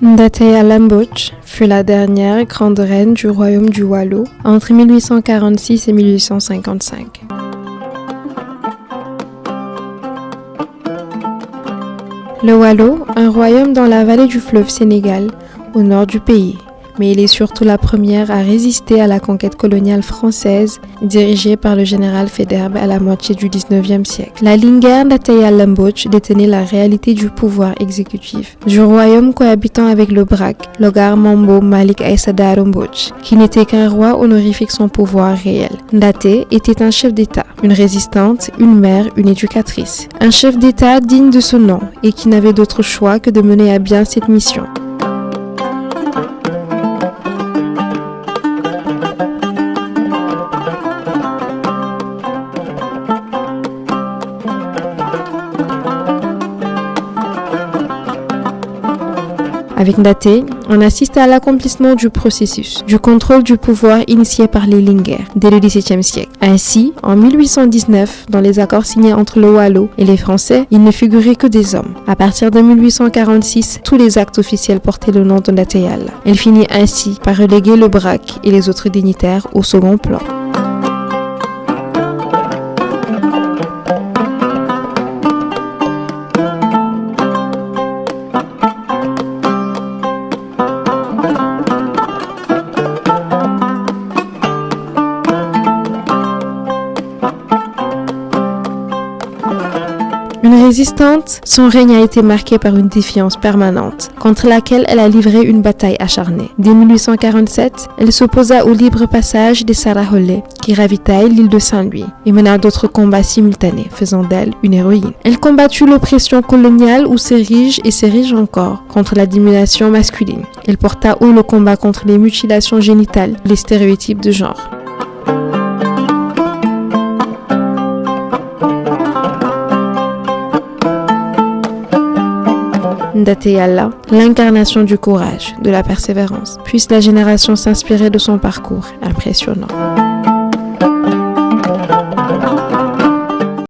Ndateya Lambotch fut la dernière grande reine du royaume du Waalo entre 1846 et 1855. Le Waalo, un royaume dans la vallée du fleuve Sénégal, au nord du pays. Mais il est surtout la première à résister à la conquête coloniale française dirigée par le général Faidherbe à la moitié du XIXe siècle. La Linguère Ndateya Lambotch détenait la réalité du pouvoir exécutif du royaume cohabitant avec le Braque, Logar Mambo Malik Aïssa Darou Mbodj, qui n'était qu'un roi honorifique sans pouvoir réel. Ndaté était un chef d'État, une résistante, une mère, une éducatrice. Un chef d'État digne de ce nom et qui n'avait d'autre choix que de mener à bien cette mission. Avec Ndaté, on assiste à l'accomplissement du processus, du contrôle du pouvoir initié par les Linguères dès le XVIIe siècle. Ainsi, en 1819, dans les accords signés entre le Waalo et les Français, il ne figurait que des hommes. À partir de 1846, tous les actes officiels portaient le nom de Ndateya. Elle finit ainsi par reléguer le Braque et les autres dignitaires au second plan. Une résistante, son règne a été marqué par une défiance permanente, contre laquelle elle a livré une bataille acharnée. Dès 1847, elle s'opposa au libre passage des Saraholais, qui ravitaillent l'île de Saint-Louis, et mena d'autres combats simultanés, faisant d'elle une héroïne. Elle combattit l'oppression coloniale où s'érige et s'érige encore contre la domination masculine. Elle porta haut le combat contre les mutilations génitales, les stéréotypes de genre. Ndateya, l'incarnation du courage, de la persévérance. Puisse la génération s'inspirer de son parcours impressionnant.